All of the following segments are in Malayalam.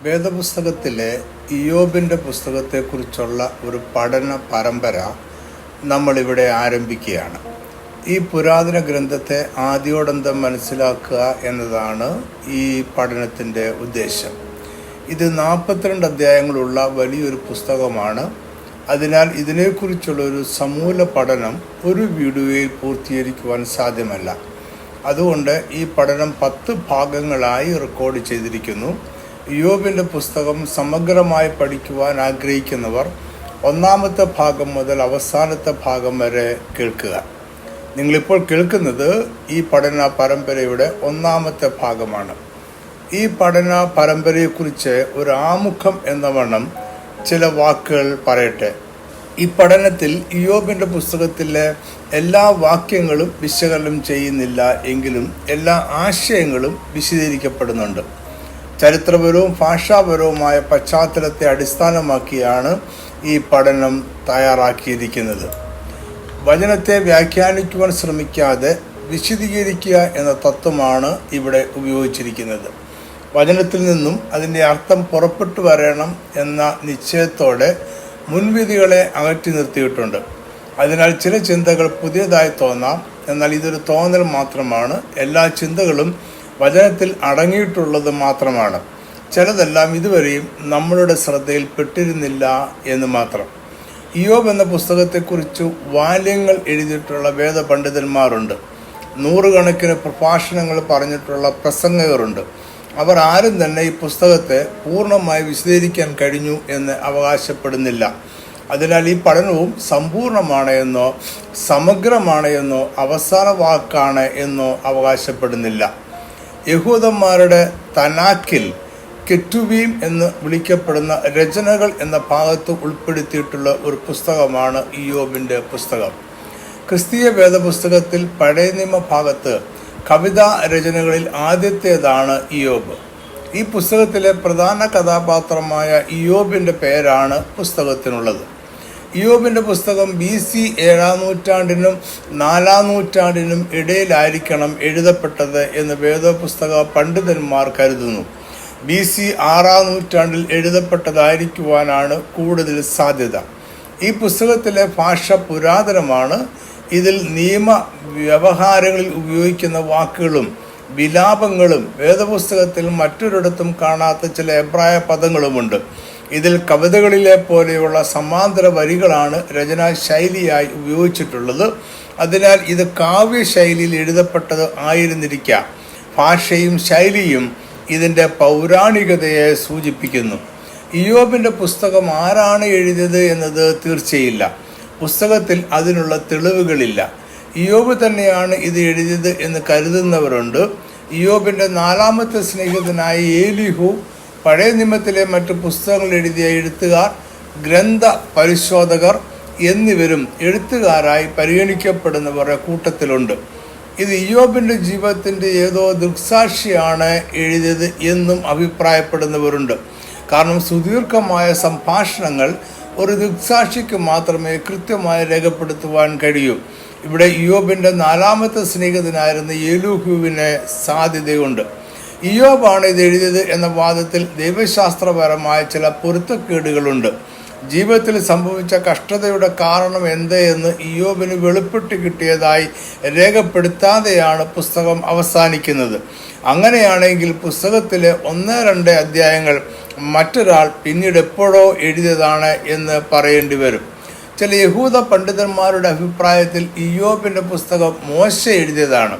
വേദപുസ്തകത്തിലെ ഇയ്യോബിൻ്റെ പുസ്തകത്തെക്കുറിച്ചുള്ള ഒരു പഠന പരമ്പര നമ്മളിവിടെ ആരംഭിക്കുകയാണ്. ഈ പുരാതന ഗ്രന്ഥത്തെ ആദ്യോടന്തം മനസ്സിലാക്കുക എന്നതാണ് ഈ പഠനത്തിൻ്റെ ഉദ്ദേശം. ഇത് 42 അധ്യായങ്ങളുള്ള വലിയൊരു പുസ്തകമാണ്. അതിനാൽ ഇതിനെക്കുറിച്ചുള്ളൊരു സമൂല പഠനം ഒരു വീഡിയോയിൽ പൂർത്തീകരിക്കുവാൻ സാധ്യമല്ല. അതുകൊണ്ട് ഈ പഠനം 10 ഭാഗങ്ങളായി റെക്കോർഡ് ചെയ്തിരിക്കുന്നു. ഇയ്യോബിൻ്റെ പുസ്തകം സമഗ്രമായി പഠിക്കുവാൻ ആഗ്രഹിക്കുന്നവർ ഒന്നാമത്തെ ഭാഗം മുതൽ അവസാനത്തെ ഭാഗം വരെ കേൾക്കുക. നിങ്ങളിപ്പോൾ കേൾക്കുന്നത് ഈ പഠന പരമ്പരയുടെ ഒന്നാമത്തെ ഭാഗമാണ്. ഈ പഠന പരമ്പരയെക്കുറിച്ച് ഒരു ആമുഖം എന്ന വണ്ണം ചില വാക്കുകൾ പറയട്ടെ. ഈ പഠനത്തിൽ ഇയ്യോബിൻ്റെ പുസ്തകത്തിലെ എല്ലാ വാക്യങ്ങളും വിശകലനം ചെയ്യുന്നില്ല എങ്കിലും എല്ലാ ആശയങ്ങളും വിശദീകരിക്കപ്പെടുന്നുണ്ട്. ചരിത്രപരവും ഭാഷാപരവുമായ പശ്ചാത്തലത്തെ അടിസ്ഥാനമാക്കിയാണ് ഈ പഠനം തയ്യാറാക്കിയിരിക്കുന്നത്. വചനത്തെ വ്യാഖ്യാനിക്കുവാൻ ശ്രമിക്കാതെ വിശദീകരിക്കുക എന്ന തത്വമാണ് ഇവിടെ ഉപയോഗിച്ചിരിക്കുന്നത്. വചനത്തിൽ നിന്നും അതിൻ്റെ അർത്ഥം പുറപ്പെട്ടു വരണം എന്ന നിശ്ചയത്തോടെ മുൻവിധികളെ അകറ്റി നിർത്തിയിട്ടുണ്ട്. അതിനാൽ ചില ചിന്തകൾ പുതിയതായി തോന്നാം, എന്നാൽ ഇതൊരു തോന്നൽ മാത്രമാണ്. എല്ലാ ചിന്തകളും വചനത്തിൽ അടങ്ങിയിട്ടുള്ളത് മാത്രമാണ്. ചിലതെല്ലാം ഇതുവരെയും നമ്മളുടെ ശ്രദ്ധയിൽപ്പെട്ടിരുന്നില്ല എന്ന് മാത്രം. ഇയ്യോബ് എന്ന പുസ്തകത്തെക്കുറിച്ച് വാല്യങ്ങൾ എഴുതിയിട്ടുള്ള വേദപണ്ഡിതന്മാരുണ്ട്. 100 കണക്കിന് പ്രഭാഷണങ്ങൾ പറഞ്ഞിട്ടുള്ള പ്രസംഗകരുണ്ട്. അവർ ആരും തന്നെ ഈ പുസ്തകത്തെ പൂർണ്ണമായി വിശദീകരിക്കാൻ കഴിഞ്ഞു എന്ന് അവകാശപ്പെടുന്നില്ല. അതിനാൽ ഈ പഠനവും സമ്പൂർണ്ണമാണ് എന്നോ സമഗ്രമാണ് എന്നോ അവസാന വാക്കാണ് എന്നോ അവകാശപ്പെടുന്നില്ല. യഹൂദന്മാരുടെ തനാക്കിൽ കെറ്റുവീം എന്ന് വിളിക്കപ്പെടുന്ന രചനകൾ എന്ന ഭാഗത്ത് ഉൾപ്പെടുത്തിയിട്ടുള്ള ഒരു പുസ്തകമാണ് ഇയ്യോബിൻ്റെ പുസ്തകം. ക്രിസ്തീയ വേദപുസ്തകത്തിൽ പഴയ നിയമ ഭാഗത്ത് കവിതാ രചനകളിൽ ആദ്യത്തേതാണ് ഇയ്യോബ്. ഈ പുസ്തകത്തിലെ പ്രധാന കഥാപാത്രമായ ഇയ്യോബിൻ്റെ പേരാണ് പുസ്തകത്തിനുള്ളത്. ഇയ്യോബിൻ്റെ പുസ്തകം BC 7-ാം നൂറ്റാണ്ടിനും 4-ാം നൂറ്റാണ്ടിനും ഇടയിലായിരിക്കണം എഴുതപ്പെട്ടത് എന്ന് വേദപുസ്തക പണ്ഡിതന്മാർ കരുതുന്നു. BC 6-ാം നൂറ്റാണ്ടിൽ എഴുതപ്പെട്ടതായിരിക്കുവാനാണ് കൂടുതൽ സാധ്യത. ഈ പുസ്തകത്തിലെ ഭാഷ പുരാതനമാണ്. ഇതിൽ നിയമ വ്യവഹാരങ്ങളിൽ ഉപയോഗിക്കുന്ന വാക്കുകളും വിലാപങ്ങളും വേദപുസ്തകത്തിൽ മറ്റൊരിടത്തും കാണാത്ത ചില എബ്രായ പദങ്ങളുമുണ്ട്. ഇതിൽ കവിതകളിലെ പോലെയുള്ള സമാന്തര വരികളാണ് രചനാ ശൈലിയായി ഉപയോഗിച്ചിട്ടുള്ളത്. അതിനാൽ ഇത് കാവ്യശൈലിയിൽ എഴുതപ്പെട്ടത് ആയിരുന്നിരിക്കാം. ഭാഷയും ശൈലിയും ഇതിൻ്റെ പൗരാണികതയെ സൂചിപ്പിക്കുന്നു. ഇയ്യോബിൻ്റെ പുസ്തകം ആരാണ് എഴുതിയത് എന്നത് തീർച്ചയില്ല. പുസ്തകത്തിൽ അതിനുള്ള തെളിവുകളില്ല. ഇയ്യോബ് തന്നെയാണ് ഇത് എഴുതിയത് എന്ന് കരുതുന്നവരുണ്ട്. ഇയ്യോബിൻ്റെ 4ാമത്തെ സ്നേഹിതനായ ഏലിഹു, പഴയ നിയമത്തിലെ മറ്റു പുസ്തകങ്ങൾ എഴുതിയ എഴുത്തുകാർ, ഗ്രന്ഥ പരിശോധകർ എന്നിവരും എഴുത്തുകാരായി പരിഗണിക്കപ്പെടുന്നവരുടെ കൂട്ടത്തിലുണ്ട്. ഇത് ഇയ്യോബിൻ്റെ ജീവിതത്തിൻ്റെ ഏതോ ദൃക്സാക്ഷിയാണ് എഴുതിയത് എന്നും അഭിപ്രായപ്പെടുന്നവരുണ്ട്. കാരണം സുദീർഘമായ സംഭാഷണങ്ങൾ ഒരു ദൃക്സാക്ഷിക്ക് മാത്രമേ കൃത്യമായി രേഖപ്പെടുത്തുവാൻ കഴിയൂ. ഇവിടെ ഇയ്യോബിൻ്റെ 4ാമത്തെ സ്നേഹിതനായിരുന്ന എലീഹുവിന് സാധ്യതയുണ്ട്. ഇയ്യോബാണ് ഇത് എഴുതിയത് എന്ന വാദത്തിൽ ദൈവശാസ്ത്രപരമായ ചില പൊരുത്തക്കേടുകളുണ്ട്. ജീവിതത്തിൽ സംഭവിച്ച കഷ്ടതയുടെ കാരണം എന്ത് എന്ന് ഇയ്യോബിന് വെളിപ്പെട്ട് കിട്ടിയതായി രേഖപ്പെടുത്താതെയാണ് പുസ്തകം അവസാനിക്കുന്നത്. അങ്ങനെയാണെങ്കിൽ പുസ്തകത്തിലെ 1-2 അധ്യായങ്ങൾ മറ്റൊരാൾ പിന്നീട് എപ്പോഴോ എഴുതിയതാണ് എന്ന് പറയേണ്ടി വരും. ചില യഹൂദ പണ്ഡിതന്മാരുടെ അഭിപ്രായത്തിൽ ഇയ്യോബിൻ്റെ പുസ്തകം മോശ എഴുതിയതാണ്.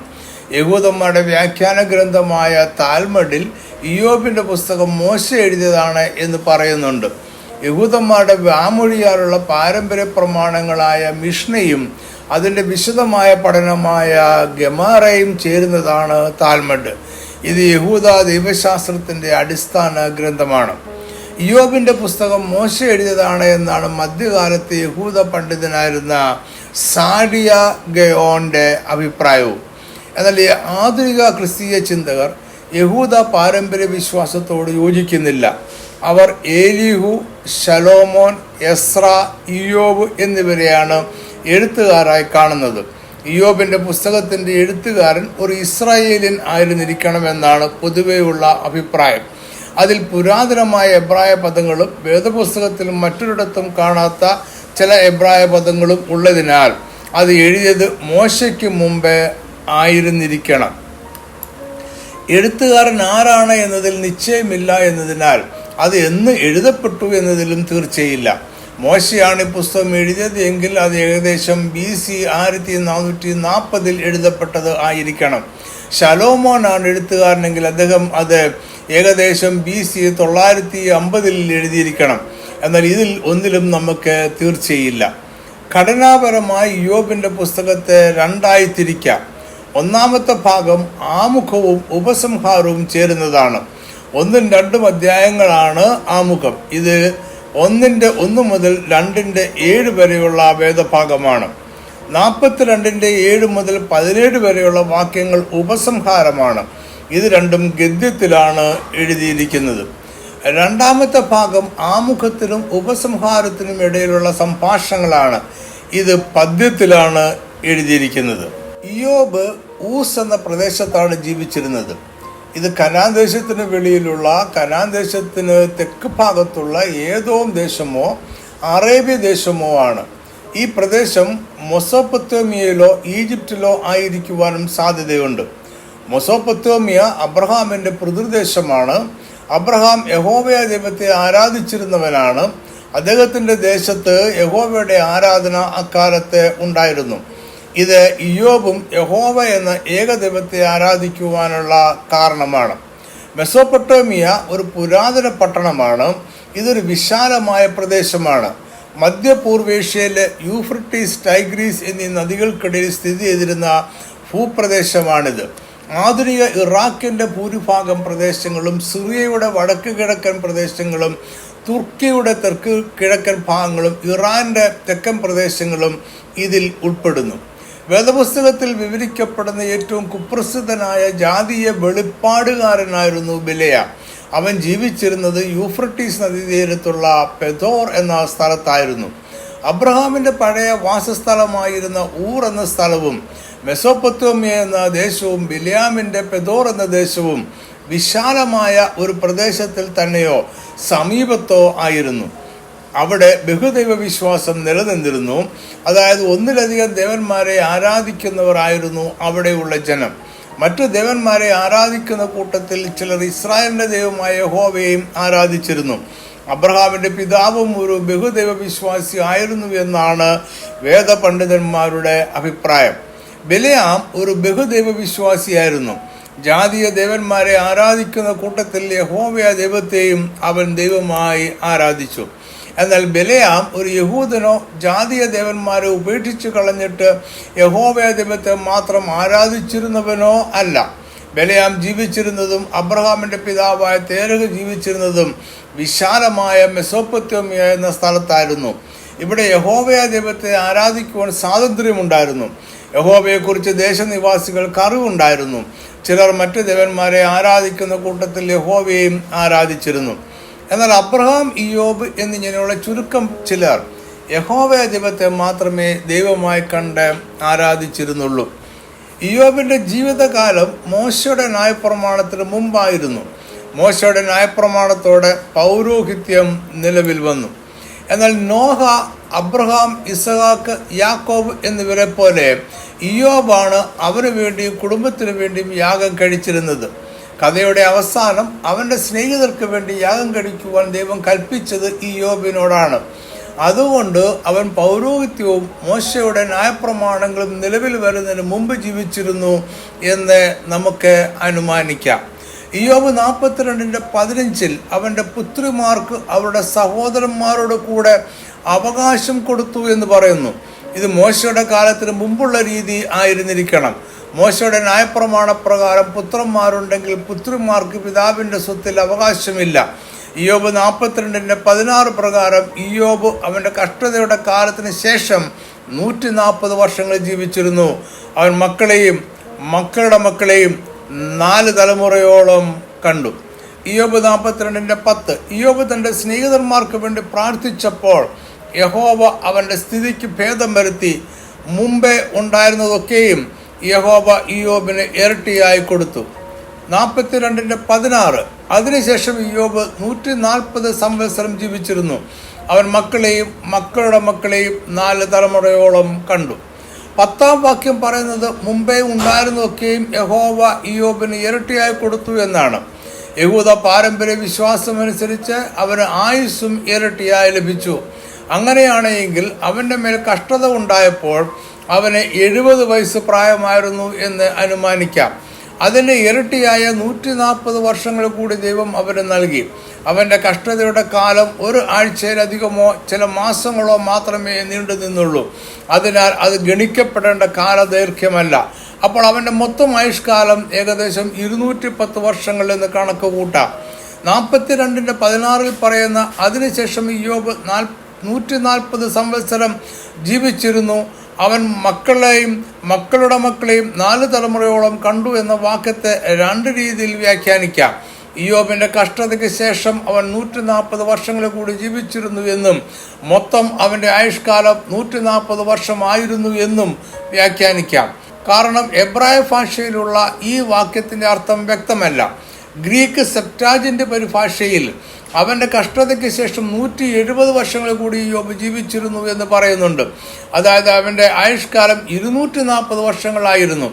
യഹൂദന്മാരുടെ വ്യാഖ്യാന ഗ്രന്ഥമായ താൽമഡിൽ ഇയ്യോബിൻ്റെ പുസ്തകം മോശ എഴുതിയതാണ് എന്ന് പറയുന്നുണ്ട്. യഹൂദന്മാരുടെ വാമൊഴിയാലുള്ള പാരമ്പര്യ പ്രമാണങ്ങളായ മിഷ്നയും അതിൻ്റെ വിശദമായ പഠനമായ ഗമാറയും ചേരുന്നതാണ് താൽമഡ്. ഇത് യഹൂദ ദൈവശാസ്ത്രത്തിൻ്റെ അടിസ്ഥാന ഗ്രന്ഥമാണ്. ഇയ്യോബിൻ്റെ പുസ്തകം മോശ എഴുതിയതാണ് എന്നാണ് മധ്യകാലത്തെ യഹൂദ പണ്ഡിതനായിരുന്ന സാഡിയ ഗയോന്റെ അഭിപ്രായവും. എന്നാൽ ആധുനിക ക്രിസ്തീയ ചിന്തകർ യഹൂദ പാരമ്പര്യ വിശ്വാസത്തോട് യോജിക്കുന്നില്ല. അവർ ഏലിഹു, ശലോമോൻ, എസ്ര, ഇയ്യോബ് എന്നിവരെയാണ് എഴുത്തുകാരായി കാണുന്നത്. ഇയ്യോബിൻ്റെ പുസ്തകത്തിൻ്റെ എഴുത്തുകാരൻ ഒരു ഇസ്രായേലിയൻ ആയിരുന്നിരിക്കണമെന്നാണ് പൊതുവെയുള്ള അഭിപ്രായം. അതിൽ പുരാതനമായ എബ്രായ പദങ്ങളും വേദപുസ്തകത്തിലും മറ്റൊരിടത്തും കാണാത്ത ചില എബ്രായ പദങ്ങളും ഉള്ളതിനാൽ അത് എഴുതിയത് മോശയ്ക്ക് മുമ്പേ ആയിരുന്നിരിക്കണം. എഴുത്തുകാരൻ ആരാണ് എന്നതിൽ നിശ്ചയമില്ല എന്നതിനാൽ അത് എന്ന് എഴുതപ്പെട്ടു എന്നതിലും തീർച്ചയില്ല. മോശയാണ് ഈ പുസ്തകം എഴുതിയത് എങ്കിൽ അത് ഏകദേശം BC 1440 എഴുതപ്പെട്ടത് ആയിരിക്കണം. ശലോമോനാണ് എഴുത്തുകാരനെങ്കിൽ അദ്ദേഹം അത് ഏകദേശം BC 950 എഴുതിയിരിക്കണം. എന്നാൽ ഇതിൽ ഒന്നിലും നമുക്ക് തീർച്ചയില്ല. ഘടനാപരമായി ഇയ്യോബിൻ്റെ പുസ്തകത്തെ രണ്ടായി തിരിക്കാം. ഒന്നാമത്തെ ഭാഗം ആമുഖവും ഉപസംഹാരവും ചേരുന്നതാണ്. 1-2 അധ്യായങ്ങളാണ് ആമുഖം. ഇത് 1 മുതൽ 2-7 വരെയുള്ള വേദഭാഗമാണ്. 42-7 മുതൽ 17 വരെയുള്ള വാക്യങ്ങൾ ഉപസംഹാരമാണ്. ഇത് രണ്ടും ഗദ്യത്തിലാണ് എഴുതിയിരിക്കുന്നത്. രണ്ടാമത്തെ ഭാഗം ആമുഖത്തിനും ഉപസംഹാരത്തിനും ഇടയിലുള്ള സംഭാഷണങ്ങളാണ്. ഇത് പദ്യത്തിലാണ് എഴുതിയിരിക്കുന്നത്. ഇയ്യോബ് ഊസ് എന്ന പ്രദേശത്താണ് ജീവിച്ചിരുന്നത്. ഇത് കനാൻ ദേശത്തിന് വെളിയിലുള്ള, കനാൻ ദേശത്തിന് തെക്ക് ഭാഗത്തുള്ള ഏദോം ദേശമോ അറേബ്യ ദേശമോ ആണ്. ഈ പ്രദേശം മെസൊപ്പൊത്തേമിയയിലോ ഈജിപ്തിലോ ആയിരിക്കുവാനും സാധ്യതയുണ്ട്. മെസൊപ്പൊത്തേമിയ അബ്രഹാമിൻ്റെ പിതൃദേശമാണ്. അബ്രഹാം യഹോവയ ദൈവത്തെ ആരാധിച്ചിരുന്നവനാണ്. അദ്ദേഹത്തിൻ്റെ ദേശത്ത് യഹോവയുടെ ആരാധന അക്കാലത്ത് ഉണ്ടായിരുന്നു. ഇത് ഇയ്യോബും യഹോവ എന്ന ഏകദൈവത്തെ ആരാധിക്കുവാനുള്ള കാരണമാണ്. മെസൊപ്പൊട്ടേമിയ ഒരു പുരാതന പട്ടണമാണ്. ഇതൊരു വിശാലമായ പ്രദേശമാണ്. മധ്യപൂർവേഷ്യയിലെ യൂഫ്രട്ടീസ്, ടൈഗ്രീസ് എന്നീ നദികൾക്കിടയിൽ സ്ഥിതി ചെയ്തിരുന്ന ഭൂപ്രദേശമാണിത്. ആധുനിക ഇറാഖിൻ്റെ ഭൂരിഭാഗം പ്രദേശങ്ങളും സിറിയയുടെ വടക്ക് കിഴക്കൻ പ്രദേശങ്ങളും തുർക്കിയുടെ തെക്ക് കിഴക്കൻ ഭാഗങ്ങളും ഇറാൻ്റെ തെക്കൻ പ്രദേശങ്ങളും ഇതിൽ ഉൾപ്പെടുന്നു. വേദപുസ്തകത്തിൽ വിവരിക്കപ്പെടുന്ന ഏറ്റവും കുപ്രസിദ്ധനായ ജാതീയ വെളിപ്പാടുകാരനായിരുന്നു ബിലെയ. അവൻ ജീവിച്ചിരുന്നത് യൂഫ്രട്ടീസ് നദീതീരത്തുള്ള പെദോർ എന്ന സ്ഥലത്തായിരുന്നു. അബ്രഹാമിൻ്റെ പഴയ വാസസ്ഥലമായിരുന്ന ഊർ എന്ന സ്ഥലവും മെസൊപ്പൊത്തേമിയ എന്ന ദേശവും ബിലെയാമിൻ്റെ പെദോർ എന്ന ദേശവും വിശാലമായ ഒരു പ്രദേശത്തിൽ തന്നെയോ സമീപത്തോ ആയിരുന്നു. അവിടെ ബഹുദൈവ വിശ്വാസം നിലനിന്നിരുന്നു. അതായത് ഒന്നിലധികം ദേവന്മാരെ ആരാധിക്കുന്നവരായിരുന്നു അവിടെയുള്ള ജനം. മറ്റു ദേവന്മാരെ ആരാധിക്കുന്ന കൂട്ടത്തിൽ ചിലർ ഇസ്രായേലിൻ്റെ ദൈവമായ യഹോവയെയും ആരാധിച്ചിരുന്നു. അബ്രഹാമിൻ്റെ പിതാവും ഒരു ബഹുദൈവ വിശ്വാസി ആയിരുന്നു എന്നാണ് വേദപണ്ഡിതന്മാരുടെ അഭിപ്രായം. ബിലെയാം ഒരു ബഹുദൈവ വിശ്വാസിയായിരുന്നു. ജാതീയ ദേവന്മാരെ ആരാധിക്കുന്ന കൂട്ടത്തിൽ യഹോവയ ദൈവത്തെയും അവൻ ദൈവമായി ആരാധിച്ചു. എന്നാൽ ബിലെയാം ഒരു യഹൂദനോ ജാതീയ ദേവന്മാരെ ഉപേക്ഷിച്ച് കളഞ്ഞിട്ട് യഹോവയ ദൈവത്തെ മാത്രം ആരാധിച്ചിരുന്നവനോ അല്ല. ബിലെയാം ജീവിച്ചിരുന്നതും അബ്രഹാമിൻ്റെ പിതാവായ തേരഹ് ജീവിച്ചിരുന്നതും വിശാലമായ മെസൊപ്പൊത്തേമിയ എന്ന സ്ഥലത്തായിരുന്നു. ഇവിടെ യഹോവയ ദൈവത്തെ ആരാധിക്കുവാൻ സ്വാതന്ത്ര്യമുണ്ടായിരുന്നു. യഹോവയെക്കുറിച്ച് ദേശനിവാസികൾക്ക് അറിവുണ്ടായിരുന്നു. ചിലർ മറ്റു ദേവന്മാരെ ആരാധിക്കുന്ന കൂട്ടത്തിൽ യഹോവയെയും ആരാധിച്ചിരുന്നു. എന്നാൽ അബ്രഹാം, ഇയ്യോബ് എന്നിങ്ങനെയുള്ള ചുരുക്കം ചിലർ യഹോവയ ദൈവത്തെ മാത്രമേ ദൈവമായി കണ്ട് ആരാധിച്ചിരുന്നുള്ളൂ. ഇയ്യോബിൻ്റെ ജീവിതകാലം മോശയുടെ ന്യായപ്രമാണത്തിന് മുമ്പായിരുന്നു. മോശയുടെ ന്യായപ്രമാണത്തോടെ പൗരോഹിത്യം നിലവിൽ വന്നു. എന്നാൽ നോഹ, അബ്രഹാം, ഇസഹാക്ക്, യാക്കോബ് എന്നിവരെ പോലെ ഇയ്യോബാണ് അവന് വേണ്ടിയും കുടുംബത്തിനു വേണ്ടിയും യാഗം കഴിച്ചിരുന്നത്. കഥയുടെ അവസാനം അവൻ്റെ സ്നേഹിതർക്ക് വേണ്ടി യാഗം കഴിക്കുവാൻ ദൈവം കൽപ്പിച്ചത് ഇയ്യോബിനോടാണ്. അതുകൊണ്ട് അവൻ പൗരോഹിത്യവും മോശയുടെ ന്യായപ്രമാണങ്ങളും നിലവിൽ വരുന്നതിന് മുമ്പ് ജീവിച്ചിരുന്നു എന്ന് നമുക്ക് അനുമാനിക്കാം. ഇയ്യോബ് 42:15 അവൻ്റെ പുത്രിമാർക്ക് അവരുടെ സഹോദരന്മാരോട് കൂടെ അവകാശം കൊടുത്തു എന്ന് പറയുന്നു. ഇത് മോശയുടെ കാലത്തിന് മുമ്പുള്ള രീതി ആയിരുന്നിരിക്കണം. മോശയുടെ ന്യായപ്രമാണപ്രകാരം പുത്രന്മാരുണ്ടെങ്കിൽ പുത്രിമാർക്ക് പിതാവിൻ്റെ സ്വത്തിൽ അവകാശമില്ല. ഇയ്യോബ് 42:16 പ്രകാരം ഇയ്യോബ് അവൻ്റെ കഷ്ടതയുടെ കാലത്തിന് ശേഷം 140 വർഷങ്ങൾ ജീവിച്ചിരുന്നു. അവൻ മക്കളെയും മക്കളുടെ മക്കളെയും 4 തലമുറയോളം കണ്ടു. ഇയ്യോബ് 42:10 ഇയ്യോബ് തൻ്റെ സ്നേഹിതന്മാർക്ക് വേണ്ടി പ്രാർത്ഥിച്ചപ്പോൾ യഹോവ അവൻ്റെ സ്ഥിതിക്ക് ഭേദം വരുത്തി. മുമ്പേ ഉണ്ടായിരുന്നതൊക്കെയും യഹോവ ഇയ്യോബിന് ഇരട്ടിയായി കൊടുത്തു. 42:16. അതിനുശേഷം ഇയ്യോബ് 140 സംവത്സരം ജീവിച്ചിരുന്നു. അവൻ മക്കളെയും മക്കളുടെ മക്കളെയും 4 തലമുറയോളം കണ്ടു. 10-ാം വാക്യം പറയുന്നത് മുമ്പേ ഉണ്ടായിരുന്നതൊക്കെയും യഹോവ ഇയ്യോബിന് ഇരട്ടിയായി കൊടുത്തു എന്നാണ്. യഹൂദ പാരമ്പര്യ വിശ്വാസമനുസരിച്ച് അവന് ആയുസ്സും ഇരട്ടിയായി ലഭിച്ചു. അങ്ങനെയാണെങ്കിൽ അവൻ്റെ മേൽ കഷ്ടത ഉണ്ടായപ്പോൾ അവന് 70 വയസ്സ് പ്രായമായിരുന്നു എന്ന് അനുമാനിക്കാം. അതിൻ്റെ ഇരട്ടിയായ 140 വർഷങ്ങൾ കൂടി ദൈവം അവന് നൽകി. അവൻ്റെ കഷ്ടതയുടെ കാലം 1 ആഴ്ചയിലധികമോ ചില മാസങ്ങളോ മാത്രമേ നീണ്ടു നിന്നുള്ളൂ. അതിനാൽ അത് ഗണിക്കപ്പെടേണ്ട കാലദൈർഘ്യമല്ല. അപ്പോൾ അവൻ്റെ മൊത്തം ആയുഷ്കാലം ഏകദേശം 210 വർഷങ്ങൾ എന്ന് കണക്ക് കൂട്ടാം. 42:16 പറയുന്ന അതിനുശേഷം ഇയ്യോബ് 140 സംവത്സരം ജീവിച്ചിരുന്നു. അവൻ മക്കളെയും മക്കളുടെ മക്കളെയും 4 തലമുറയോളം കണ്ടു എന്ന വാക്യത്തെ 2 രീതിയിൽ വ്യാഖ്യാനിക്കാം. ഇയ്യോബിന്റെ കഷ്ടതയ്ക്ക് ശേഷം അവൻ 140 വർഷങ്ങൾ കൂടി ജീവിച്ചിരുന്നു എന്നും മൊത്തം അവന്റെ ആയുഷ്കാലം 140 വർഷമായിരുന്നു എന്നും വ്യാഖ്യാനിക്കാം. കാരണം എബ്രായ ഭാഷയിലുള്ള ഈ വാക്യത്തിന്റെ അർത്ഥം വ്യക്തമല്ല. ഗ്രീക്ക് സെപ്റ്റാജിന്റെ പരിഭാഷയിൽ അവന്റെ കഷ്ടതയ്ക്ക് ശേഷം 170 വർഷങ്ങൾ കൂടി ഇയ്യോബ് ജീവിച്ചിരുന്നു എന്ന് പറയുന്നുണ്ട്. അതായത് അവന്റെ ആയുഷ്കാലം 240 വർഷങ്ങളായിരുന്നു.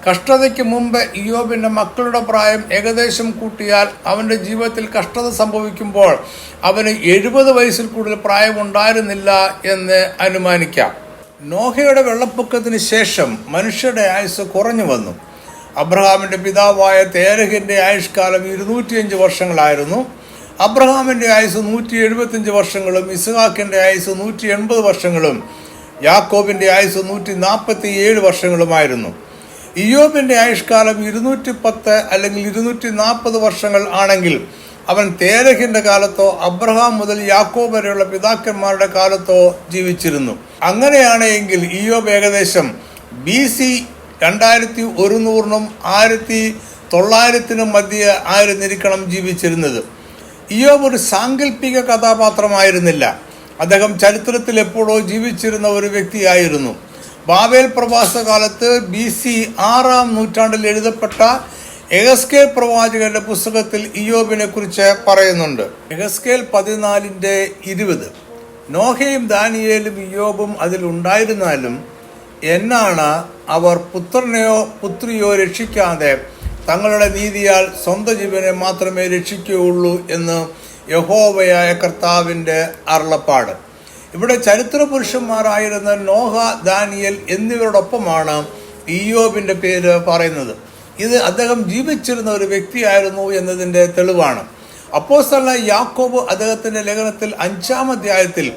കഷ്ടതയ്ക്ക് മുമ്പ് ഇയ്യോബിന്റെ മക്കളുടെ പ്രായം ഏകദേശം കൂട്ടിയാൽ അവന്റെ ജീവിതത്തിൽ കഷ്ടത സംഭവിക്കുമ്പോൾ അവന് 70 വയസ്സിൽ കൂടുതൽ പ്രായമുണ്ടായിരുന്നില്ല എന്ന് അനുമാനിക്കാം. നോഹയുടെ വെള്ളപ്പൊക്കത്തിന് ശേഷം മനുഷ്യരുടെ ആയുസ് കുറഞ്ഞു വന്നു. അബ്രഹാമിന്റെ പിതാവായ തേരഹിന്റെ ആയുഷ്കാലം 205 വർഷങ്ങളായിരുന്നു. അബ്രഹാമിന്റെ ആയുസ് 175 വർഷങ്ങളും ഇസ്ഹാക്കിന്റെ ആയുസ് 180 വർഷങ്ങളും യാക്കോബിന്റെ ആയുസ് 147 വർഷങ്ങളുമായിരുന്നു. ഇയ്യോബിന്റെ ആയുഷ്കാലം 210 അല്ലെങ്കിൽ 240 വർഷങ്ങൾ ആണെങ്കിൽ അവൻ തേരഹിന്റെ കാലത്തോ അബ്രഹാം മുതൽ യാക്കോബ് വരെയുള്ള പിതാക്കന്മാരുടെ കാലത്തോ ജീവിച്ചിരുന്നു. അങ്ങനെയാണെങ്കിൽ ഇയ്യോബ് ഏകദേശം BC 2100-നും 1900-നും മധ്യ ആയിരുന്നിരിക്കണം ജീവിച്ചിരുന്നത്. ഇയ്യോബ് ഒരു സാങ്കല്പിക കഥാപാത്രമായിരുന്നില്ല. അദ്ദേഹം ചരിത്രത്തിൽ എപ്പോഴോ ജീവിച്ചിരുന്ന ഒരു വ്യക്തിയായിരുന്നു. ബാബേൽ പ്രവാസകാലത്ത് BC 6-ാം നൂറ്റാണ്ടിൽ എഴുതപ്പെട്ട യെഹെസ്കേൽ പ്രവാചകന്റെ പുസ്തകത്തിൽ ഇയ്യോബിനെ കുറിച്ച് പറയുന്നുണ്ട്. യെഹെസ്കേൽ 14:20. നോഹയും ദാനിയേലും ഇയ്യോബും അതിലുണ്ടായിരുന്നാലും എന്നാണ് അവർ പുത്രനെയോ പുത്രിയോ രക്ഷിക്കാതെ തങ്ങളുടെ നീതിയാൽ സ്വന്തം ജീവനെ മാത്രമേ രക്ഷിക്കുകയുള്ളൂ എന്ന് യഹോവയായ കർത്താവിൻ്റെ അരുളപ്പാട്. ഇവിടെ ചരിത്ര പുരുഷന്മാരായിരുന്ന നോഹ, ദാനിയേൽ എന്നിവരോടൊപ്പമാണ് ഇയ്യോബിൻ്റെ പേര് പറയുന്നത്. ഇത് അദ്ദേഹം ജീവിച്ചിരുന്ന ഒരു വ്യക്തിയായിരുന്നു എന്നതിൻ്റെ തെളിവാണ്. അപ്പോസ്തലനായ യാക്കോബ് അദ്ദേഹത്തിൻ്റെ ലേഖനത്തിൽ 5-ാം അധ്യായത്തിൽ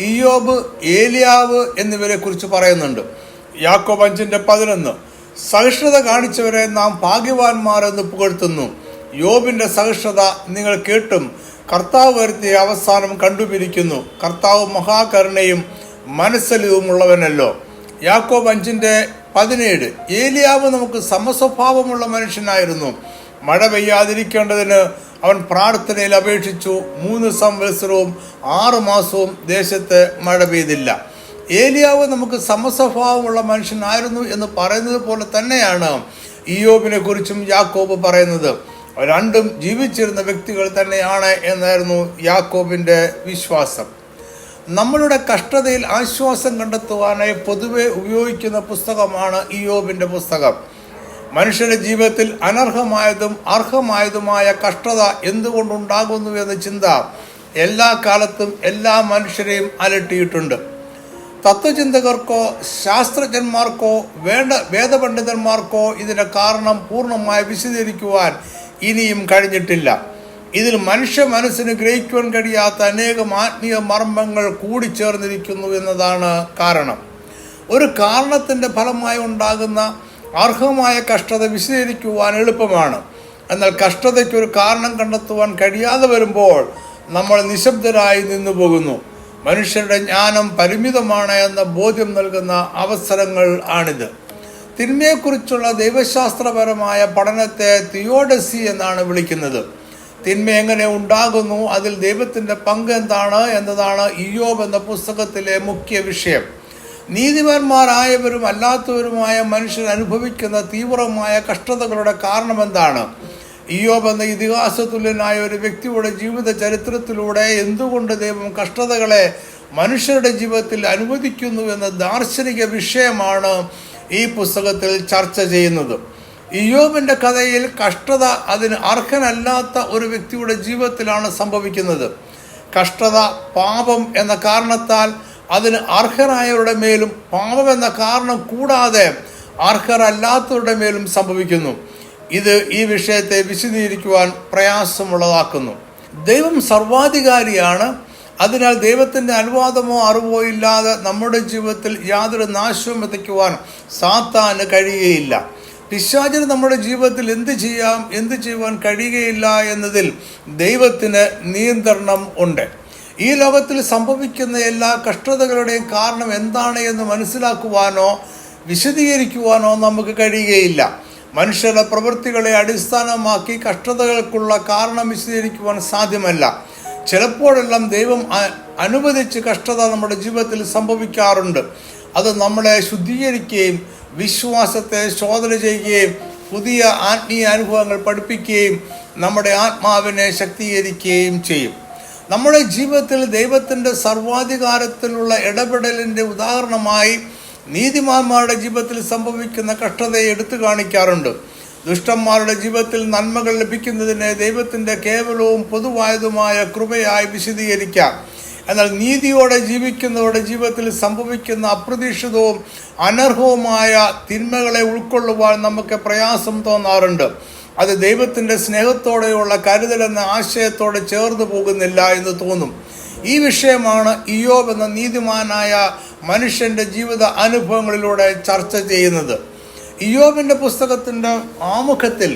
ഇയ്യോബ്, ഏലിയാവ് എന്നിവരെ കുറിച്ച് പറയുന്നുണ്ട്. യാക്കോബ് 5:11. സഹിഷ്ണുത കാണിച്ചവരെ നാം ഭാഗ്യവാന്മാരെന്ന് പുകഴ്ത്തുന്നു. യോബിന്റെ സഹിഷ്ണുത നിങ്ങൾ കേട്ടും കർത്താവ് വരുത്തിയ അവസാനം കണ്ടുപിരിക്കുന്നു. കർത്താവ് മഹാകരുണയും മനസ്സലിവുമുള്ളവനല്ലോ. യാക്കോബ് 5:17. ഏലിയാവ് നമുക്ക് സമസ്വഭാവമുള്ള മനുഷ്യനായിരുന്നു. മഴ പെയ്യാതിരിക്കേണ്ടതിന് അവൻ പ്രാർത്ഥനയിൽ അപേക്ഷിച്ചു. 3 സംവത്സരവും 6 മാസവും ദേശത്ത് മഴ പെയ്തില്ല. ഏലിയാവ് നമുക്ക് സമസ്വഭാവമുള്ള മനുഷ്യനായിരുന്നു എന്ന് പറയുന്നത് പോലെ തന്നെയാണ് ഇയ്യോബിനെ കുറിച്ചും യാക്കോബ് പറയുന്നത്. രണ്ടും ജീവിച്ചിരുന്ന വ്യക്തികൾ തന്നെയാണ് എന്നായിരുന്നു യാക്കോബിൻ്റെ വിശ്വാസം. നമ്മളുടെ കഷ്ടതയിൽ ആശ്വാസം കണ്ടെത്തുവാനായി പൊതുവെ ഉപയോഗിക്കുന്ന പുസ്തകമാണ് ഇയ്യോബിൻ്റെ പുസ്തകം. മനുഷ്യന്റെ ജീവിതത്തിൽ അനർഹമായതും അർഹമായതുമായ കഷ്ടത എന്തുകൊണ്ടുണ്ടാകുന്നു എന്ന ചിന്ത എല്ലാ കാലത്തും എല്ലാ മനുഷ്യരെയും അലട്ടിയിട്ടുണ്ട്. തത്വചിന്തകർക്കോ ശാസ്ത്രജ്ഞന്മാർക്കോ വേദപണ്ഡിതന്മാർക്കോ ഇതിൻ്റെ കാരണം പൂർണ്ണമായി വിശദീകരിക്കുവാൻ ഇനിയും കഴിഞ്ഞിട്ടില്ല. ഇതിൽ മനുഷ്യ മനസ്സിന് ഗ്രഹിക്കുവാൻ കഴിയാത്ത അനേകം ആത്മീയ മർമ്മങ്ങൾ കൂടിച്ചേർന്നിരിക്കുന്നു എന്നതാണ് കാരണം. ഒരു കാരണത്തിൻ്റെ ഫലമായി ഉണ്ടാകുന്ന അർഹമായ കഷ്ടത വിശദീകരിക്കുവാൻ എളുപ്പമാണ്. എന്നാൽ കഷ്ടതയ്ക്കൊരു കാരണം കണ്ടെത്തുവാൻ കഴിയാതെ വരുമ്പോൾ നമ്മൾ നിശബ്ദരായി നിന്നു പോകുന്നു. മനുഷ്യരുടെ ജ്ഞാനം പരിമിതമാണ് എന്ന ബോധ്യം നൽകുന്ന അവസരങ്ങൾ ആണിത്. തിന്മയെക്കുറിച്ചുള്ള ദൈവശാസ്ത്രപരമായ പഠനത്തെ തിയോഡസി എന്നാണ് വിളിക്കുന്നത്. തിന്മ എങ്ങനെ ഉണ്ടാകുന്നു, അതിൽ ദൈവത്തിൻ്റെ പങ്ക് എന്താണ് എന്നതാണ് ഇയ്യോബ് എന്ന പുസ്തകത്തിലെ മുഖ്യ വിഷയം. നീതിമാന്മാരായവരും അല്ലാത്തവരുമായ മനുഷ്യർ അനുഭവിക്കുന്ന തീവ്രമായ കഷ്ടതകളുടെ കാരണമെന്താണ്? ഇയ്യോബ് എന്ന ഇതിഹാസതുല്യനായ ഒരു വ്യക്തിയുടെ ജീവിത ചരിത്രത്തിലൂടെ എന്തുകൊണ്ട് ദൈവം കഷ്ടതകളെ മനുഷ്യരുടെ ജീവിതത്തിൽ അനുവദിക്കുന്നു എന്ന ദാർശനിക വിഷയമാണ് ഈ പുസ്തകത്തിൽ ചർച്ച ചെയ്യുന്നത്. ഇയ്യോബിൻ്റെ കഥയിൽ കഷ്ടത അതിന് അർഹനല്ലാത്ത ഒരു വ്യക്തിയുടെ ജീവിതത്തിലാണ് സംഭവിക്കുന്നത്. കഷ്ടത പാപം എന്ന കാരണത്താൽ അതിന് അർഹരായവരുടെ മേലും പാപം എന്ന കാരണം കൂടാതെ അർഹരല്ലാത്തവരുടെ മേലും സംഭവിക്കുന്നു. ഇത് ഈ വിഷയത്തെ വിശദീകരിക്കുവാൻ പ്രയാസമുള്ളതാക്കുന്നു. ദൈവം സർവാധികാരിയാണ്. അതിനാൽ ദൈവത്തിൻ്റെ അനുവാദമോ അറിവോ ഇല്ലാതെ നമ്മുടെ ജീവിതത്തിൽ യാതൊരു നാശവും എത്തിക്കുവാൻ സാത്താന് കഴിയുകയില്ല. പിശാചിന് നമ്മുടെ ജീവിതത്തിൽ എന്ത് ചെയ്യുവാൻ കഴിയുകയില്ല എന്നതിൽ ദൈവത്തിന് നിയന്ത്രണം ഉണ്ട്. ഈ ലോകത്തിൽ സംഭവിക്കുന്ന എല്ലാ കഷ്ടതകളുടെയും കാരണം എന്താണ് എന്ന് മനസ്സിലാക്കുവാനോ വിശദീകരിക്കുവാനോ നമുക്ക് കഴിയുകയില്ല. മനുഷ്യരുടെ പ്രവൃത്തികളെ അടിസ്ഥാനമാക്കി കഷ്ടതകൾക്കുള്ള കാരണം വിശദീകരിക്കുവാൻ സാധ്യമല്ല. ചിലപ്പോഴെല്ലാം ദൈവം അനുവദിച്ച് കഷ്ടത നമ്മുടെ ജീവിതത്തിൽ സംഭവിക്കാറുണ്ട്. അത് നമ്മളെ ശുദ്ധീകരിക്കുകയും വിശ്വാസത്തെ ശോധന ചെയ്യുകയും പുതിയ ആത്മീയ അനുഭവങ്ങൾ പഠിപ്പിക്കുകയും നമ്മുടെ ആത്മാവിനെ ശക്തീകരിക്കുകയും ചെയ്യും. നമ്മുടെ ജീവിതത്തിൽ ദൈവത്തിൻ്റെ സർവാധികാരത്തിലുള്ള ഇടപെടലിൻ്റെ ഉദാഹരണമായി നീതിമാന്മാരുടെ ജീവിതത്തിൽ സംഭവിക്കുന്ന കഷ്ടതയെ എടുത്തു കാണിക്കാറുണ്ട്. ദുഷ്ടന്മാരുടെ ജീവിതത്തിൽ നന്മകൾ ലഭിക്കുന്നതിനെ ദൈവത്തിൻ്റെ കേവലവും പൊതുവായതുമായ കൃപയായി വിശദീകരിക്കാം. എന്നാൽ നീതിയോടെ ജീവിക്കുന്നവരുടെ ജീവിതത്തിൽ സംഭവിക്കുന്ന അപ്രതീക്ഷിതവും അനർഹവുമായ തിന്മകളെ ഉൾക്കൊള്ളുവാൻ നമുക്ക് പ്രയാസം തോന്നാറുണ്ട്. അത് ദൈവത്തിൻ്റെ സ്നേഹത്തോടെയുള്ള കരുതലെന്ന ആശയത്തോടെ ചേർന്ന് പോകുന്നില്ല എന്ന് തോന്നും. ഈ വിഷയമാണ് ഇയ്യോബ് എന്ന നീതിമാനായ മനുഷ്യൻ്റെ ജീവിത അനുഭവങ്ങളിലൂടെ ചർച്ച ചെയ്യുന്നത്. ഇയ്യോബിൻ്റെ പുസ്തകത്തിൻ്റെ ആമുഖത്തിൽ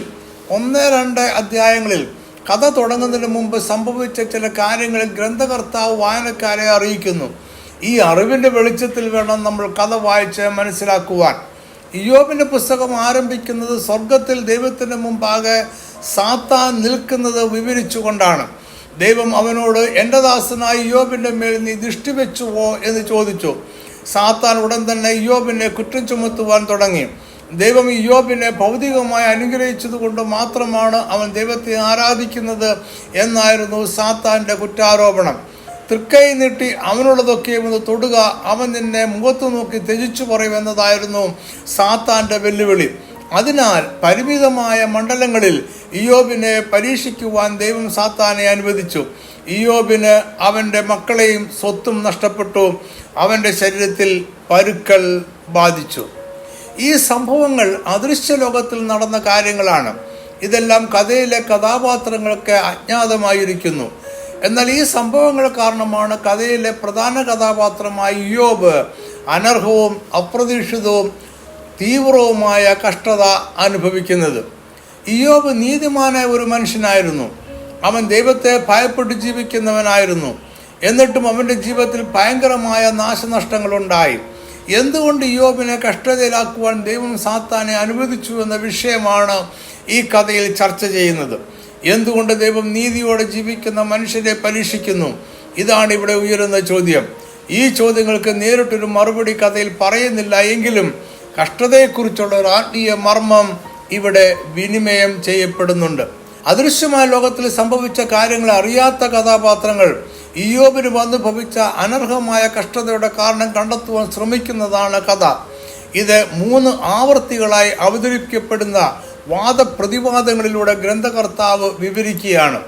1-2 അധ്യായങ്ങളിൽ കഥ തുടങ്ങുന്നതിന് മുമ്പ് സംഭവിച്ച ചില കാര്യങ്ങളിൽ ഗ്രന്ഥകർത്താവ് വായനക്കാരെ അറിയിക്കുന്നു. ഈ അറിവിൻ്റെ വെളിച്ചത്തിൽ വേണം നമ്മൾ കഥ വായിച്ച് മനസ്സിലാക്കുവാൻ. ഇയ്യോബിൻ്റെ പുസ്തകം ആരംഭിക്കുന്നത് സ്വർഗത്തിൽ ദൈവത്തിൻ്റെ മുമ്പാകെ സാത്താൻ നിൽക്കുന്നത് വിവരിച്ചുകൊണ്ടാണ്. ദൈവം അവനോട്, എൻ്റെ ദാസനായ ഇയ്യോബിൻ്റെ മേൽ നീ ദൃഷ്ടി വെച്ചുവോ എന്ന് ചോദിച്ചു. സാത്താൻ ഉടൻ തന്നെ ഇയ്യോബിനെ കുറ്റം ചുമത്തുവാൻ തുടങ്ങി. ദൈവം ഇയ്യോബിനെ ഭൗതികമായി അനുഗ്രഹിച്ചതുകൊണ്ട് മാത്രമാണ് അവൻ ദൈവത്തെ ആരാധിക്കുന്നത് എന്നായിരുന്നു സാത്താൻ്റെ കുറ്റാരോപണം. തൃക്കൈ നീട്ടി അവനുള്ളതൊക്കെ ഒന്ന് തൊടുക, അവൻ നിന്നെ മുഖത്തു നോക്കി ത്യജിച്ചു പറയുമെന്നതായിരുന്നു സാത്താൻ്റെ വെല്ലുവിളി. അതിനാൽ പരിമിതമായ മണ്ഡലങ്ങളിൽ ഇയ്യോബിനെ പരീക്ഷിക്കുവാൻ ദൈവം സാത്താനെ അനുവദിച്ചു. ഇയ്യോബിന് അവൻ്റെ മക്കളെയും സ്വത്തും നഷ്ടപ്പെട്ടു. അവൻ്റെ ശരീരത്തിൽ പരുക്കൾ ബാധിച്ചു. ഈ സംഭവങ്ങൾ അദൃശ്യ ലോകത്തിൽ നടന്ന കാര്യങ്ങളാണ്. ഇതെല്ലാം കഥയിലെ കഥാപാത്രങ്ങൾക്ക് അജ്ഞാതമായിരിക്കുന്നു. എന്നാൽ ഈ സംഭവങ്ങൾ കാരണമാണ് കഥയിലെ പ്രധാന കഥാപാത്രമായ ഇയ്യോബ് അനർഹവും അപ്രതീക്ഷിതവും തീവ്രവുമായ കഷ്ടത അനുഭവിക്കുന്നത്. ഇയ്യോബ് നീതിമാനായ ഒരു മനുഷ്യനായിരുന്നു. അവൻ ദൈവത്തെ ഭയപ്പെട്ട് ജീവിക്കുന്നവനായിരുന്നു. എന്നിട്ടും അവൻ്റെ ജീവിതത്തിൽ ഭയങ്കരമായ നാശനഷ്ടങ്ങളുണ്ടായി. എന്തുകൊണ്ട് ഇയ്യോബിനെ കഷ്ടതയിലാക്കുവാൻ ദൈവം സാത്താനെ അനുവദിച്ചു എന്ന വിഷയമാണ് ഈ കഥയിൽ ചർച്ച ചെയ്യുന്നത്. എന്തുകൊണ്ട് ദൈവം നീതിയോടെ ജീവിക്കുന്ന മനുഷ്യരെ പരീക്ഷിക്കുന്നു? ഇതാണ് ഇവിടെ ഉയരുന്ന ചോദ്യം. ഈ ചോദ്യങ്ങൾക്ക് നേരിട്ടൊരു മറുപടി കഥയിൽ പറയുന്നില്ല. എങ്കിലും കഷ്ടതയെക്കുറിച്ചുള്ള ഒരു ആത്മീയ മർമ്മം ഇവിടെ വിനിമയം ചെയ്യപ്പെടുന്നുണ്ട്. അദൃശ്യമായ ലോകത്തിൽ സംഭവിച്ച കാര്യങ്ങൾ അറിയാത്ത കഥാപാത്രങ്ങൾ ഇയ്യോബിന് വന്നു ഭവിച്ച അനർഹമായ കഷ്ടതയുടെ കാരണം കണ്ടെത്തുവാൻ ശ്രമിക്കുന്നതാണ് കഥ. ഇത് 3 ആവർത്തികളായി അവതരിപ്പിക്കപ്പെടുന്ന വാദപ്രതിവാദങ്ങളിലൂടെ ഗ്രന്ഥകർത്താവ് വിവരിക്കുകയാണ്.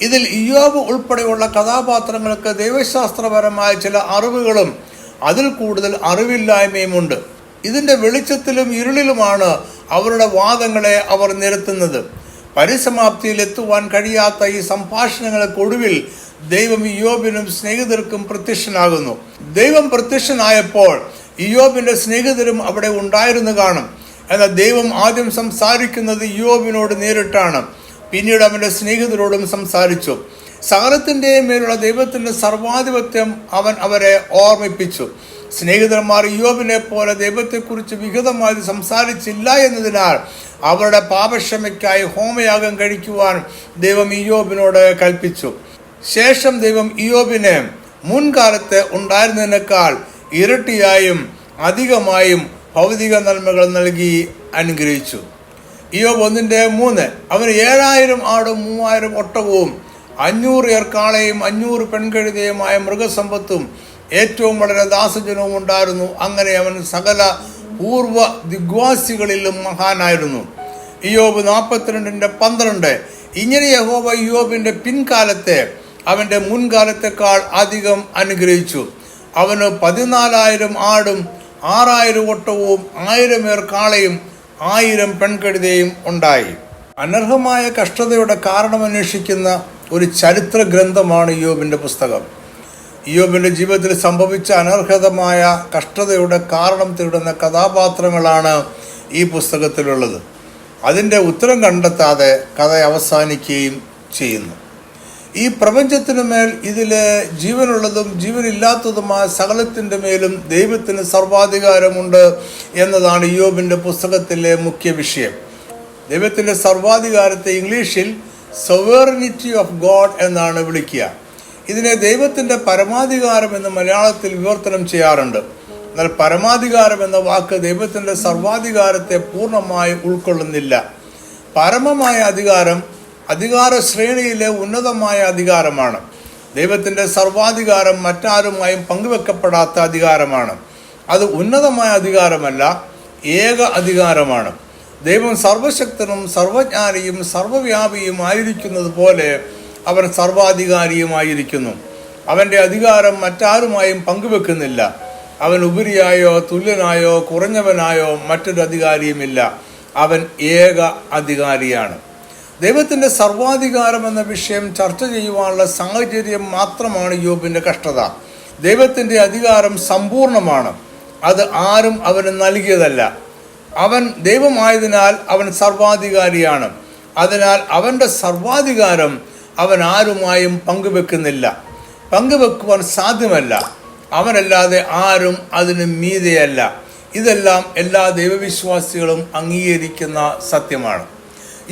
ഇതിൽ ഇയ്യോബ് ഉൾപ്പെടെയുള്ള കഥാപാത്രങ്ങൾക്ക് ദൈവശാസ്ത്രപരമായ ചില അറിവുകളും അതിൽ കൂടുതൽ അറിവില്ലായ്മയുമുണ്ട്. ഇതിൻ്റെ വെളിച്ചത്തിലും ഇരുളിലുമാണ് അവരുടെ വാദങ്ങളെ അവർ നിരത്തുന്നത്. പരിസമാപ്തിയിൽ എത്തുവാൻ കഴിയാത്ത ഈ സംഭാഷണങ്ങൾക്കൊടുവിൽ ദൈവം ഇയ്യോബിനും സ്നേഹിതർക്കും പ്രത്യക്ഷനാകുന്നു. ദൈവം പ്രത്യക്ഷനായപ്പോൾ ഇയ്യോബിൻ്റെ സ്നേഹിതരും അവിടെ ഉണ്ടായിരുന്നു കാണും. എന്നാൽ ദൈവം ആദ്യം സംസാരിക്കുന്നത് ഇയ്യോബിനോട് നേരിട്ടാണ്. പിന്നീട് അവൻ്റെ സ്നേഹിതരോടും സംസാരിച്ചു. സകലത്തിൻ്റെയും മേലുള്ള ദൈവത്തിൻ്റെ സർവാധിപത്യം അവൻ അവരെ ഓർമ്മിപ്പിച്ചു. സ്നേഹിതന്മാർ ഇയ്യോബിനെ പോലെ ദൈവത്തെക്കുറിച്ച് വിഹിതമായി സംസാരിച്ചില്ല എന്നതിനാൽ അവരുടെ പാപക്ഷമയ്ക്കായി ഹോമയാഗം കഴിക്കുവാൻ ദൈവം ഇയ്യോബിനോട് കൽപ്പിച്ചു. ശേഷം ദൈവം ഇയ്യോബിനെ മുൻകാലത്ത് ഉണ്ടായിരുന്നതിനേക്കാൾ ഇരട്ടിയായും അധികമായും ഭൗതിക നന്മകൾ നൽകി അനുഗ്രഹിച്ചു. ഇയ്യോബ് 1:3. അവന് 7000 ആടും 3000 ഒട്ടകവും 500 ഏർക്കാളയും 500 പെൺകഴുതയുമായ മൃഗസമ്പത്തും ഏറ്റവും വളരെ ദാസജനവും ഉണ്ടായിരുന്നു. അങ്ങനെ അവൻ സകല പൂർവ്വ ദിഗ്വാസികളിലും മഹാനായിരുന്നു. ഇയ്യോബ് 42:12. ഇങ്ങനെ യഹോവ ഇയ്യോബിന്റെ പിൻകാലത്തെ അവന്റെ മുൻകാലത്തെക്കാൾ അധികം അനുഗ്രഹിച്ചു. അവന് 14,000 ആടും 6,000 ഒട്ടകവും 1000 ഏർക്കാളയും 1000 പെൺകഴുതയും ഉണ്ടായി. അനർഹമായ കഷ്ടതയുടെ കാരണമന്വേഷിക്കുന്ന ഒരു ചരിത്ര ഗ്രന്ഥമാണ് ഇയ്യോബിന്റെ പുസ്തകം. ഇയ്യോബിന്റെ ജീവിതത്തിൽ സംഭവിച്ച അനർഹതമായ കഷ്ടതയുടെ കാരണം തേടുന്ന കഥാപാത്രങ്ങളാണ് ഈ പുസ്തകത്തിലുള്ളത്. അതിൻ്റെ ഉത്തരം കണ്ടെത്താതെ കഥ അവസാനിക്കുകയും ചെയ്യുന്നു. ഈ പ്രപഞ്ചത്തിനു മേൽ ഇതിലെ ജീവനുള്ളതും ജീവനില്ലാത്തതുമായ സകലത്തിൻ്റെ മേലും ദൈവത്തിന് സർവാധികാരമുണ്ട് എന്നതാണ് ഇയ്യോബിൻ്റെ പുസ്തകത്തിലെ മുഖ്യ വിഷയം. ദൈവത്തിൻ്റെ സർവാധികാരത്തെ ഇംഗ്ലീഷിൽ സോവറിനിറ്റി ഓഫ് ഗോഡ് എന്നാണ് വിളിക്കുക. ഇതിനെ ദൈവത്തിൻ്റെ പരമാധികാരം എന്ന് മലയാളത്തിൽ വിവർത്തനം ചെയ്യാറുണ്ട്. എന്നാൽ പരമാധികാരം എന്ന വാക്ക് ദൈവത്തിൻ്റെ സർവാധികാരത്തെ പൂർണ്ണമായി ഉൾക്കൊള്ളുന്നില്ല. പരമമായ അധികാരം അധികാര ശ്രേണിയിലെ ഉന്നതമായ അധികാരമാണ്. ദൈവത്തിൻ്റെ സർവാധികാരം മറ്റാരുമായും പങ്കുവെക്കപ്പെടാത്ത അധികാരമാണ്. അത് ഉന്നതമായ അധികാരമല്ല, ഏക അധികാരമാണ്. ദൈവം സർവശക്തനും സർവജ്ഞാനിയും സർവവ്യാപിയും ആയിരിക്കുന്നത് പോലെ അവൻ സർവാധികാരിയുമായിരിക്കുന്നു. അവൻ്റെ അധികാരം മറ്റാരുമായും പങ്കുവെക്കുന്നില്ല. അവൻ ഉപരിയായോ തുല്യനായോ കുറഞ്ഞവനായോ മറ്റൊരു അധികാരിയുമില്ല. അവൻ ഏക അധികാരിയാണ്. ദൈവത്തിൻ്റെ സർവാധികാരം എന്ന വിഷയം ചർച്ച ചെയ്യുവാനുള്ള സാഹചര്യം മാത്രമാണ് ഇയ്യോബിൻ്റെ കഷ്ടത. ദൈവത്തിൻ്റെ അധികാരം സമ്പൂർണ്ണമാണ്. അത് ആരും അവന് നൽകിയതല്ല. അവൻ ദൈവമായതിനാൽ അവൻ സർവാധികാരിയാണ്. അതിനാൽ അവൻ്റെ സർവാധികാരം അവൻ ആരുമായും പങ്കുവെക്കുന്നില്ല. പങ്കുവെക്കുവാൻ സാധ്യമല്ല. അവനല്ലാതെ ആരും അതിന് മീതെയല്ല. ഇതെല്ലാം എല്ലാ ദൈവവിശ്വാസികളും അംഗീകരിക്കുന്ന സത്യമാണ്.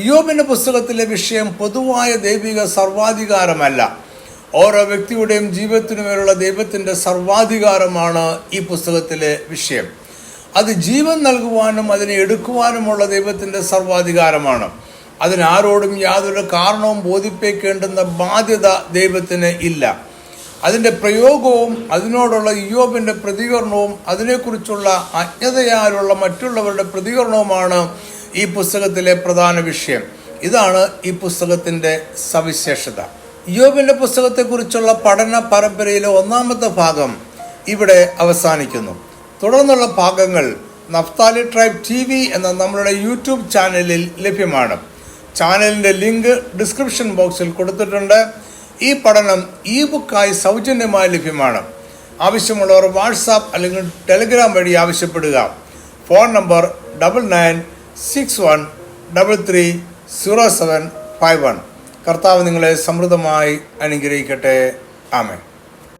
ഇയ്യോബിൻ്റെ പുസ്തകത്തിലെ വിഷയം പൊതുവായ ദൈവിക സർവാധികാരമല്ല. ഓരോ വ്യക്തിയുടെയും ജീവിതത്തിനുമേലുള്ള ദൈവത്തിൻ്റെ സർവാധികാരമാണ് ഈ പുസ്തകത്തിലെ വിഷയം. അത് ജീവൻ നൽകുവാനും അതിനെ എടുക്കുവാനുമുള്ള ദൈവത്തിൻ്റെ സർവാധികാരമാണ്. അതിനാരോടും യാതൊരു കാരണവും ബോധിപ്പിക്കേണ്ടുന്ന ബാധ്യത ദൈവത്തിന് ഇല്ല. അതിൻ്റെ പ്രയോഗവും അതിനോടുള്ള ഇയ്യോബിൻ്റെ പ്രതികരണവും അതിനെക്കുറിച്ചുള്ള അജ്ഞതയാലുള്ള മറ്റുള്ളവരുടെ പ്രതികരണവുമാണ് ഈ പുസ്തകത്തിലെ പ്രധാന വിഷയം. ഇതാണ് ഈ പുസ്തകത്തിൻ്റെ സവിശേഷത. ഇയ്യോബിൻ്റെ പുസ്തകത്തെക്കുറിച്ചുള്ള പഠന പരമ്പരയിലെ ഒന്നാമത്തെ ഭാഗം ഇവിടെ അവസാനിക്കുന്നു. തുടർന്നുള്ള ഭാഗങ്ങൾ നഫ്താലി ട്രൈബ് TV എന്ന നമ്മളുടെ യൂട്യൂബ് ചാനലിൽ ലഭ്യമാണ്. ചാനലിൻ്റെ ലിങ്ക് ഡിസ്ക്രിപ്ഷൻ ബോക്സിൽ കൊടുത്തിട്ടുണ്ട്. ഈ പഠനം ബുക്കായി സൗജന്യമായി ലഭ്യമാണ്. ആവശ്യമുള്ളവർ വാട്സാപ്പ് അല്ലെങ്കിൽ ടെലിഗ്രാം വഴി ആവശ്യപ്പെടുക. Phone number 9961330751. കർത്താവ് നിങ്ങളെ സമൃദ്ധമായി അനുഗ്രഹിക്കട്ടെ. ആമേൻ.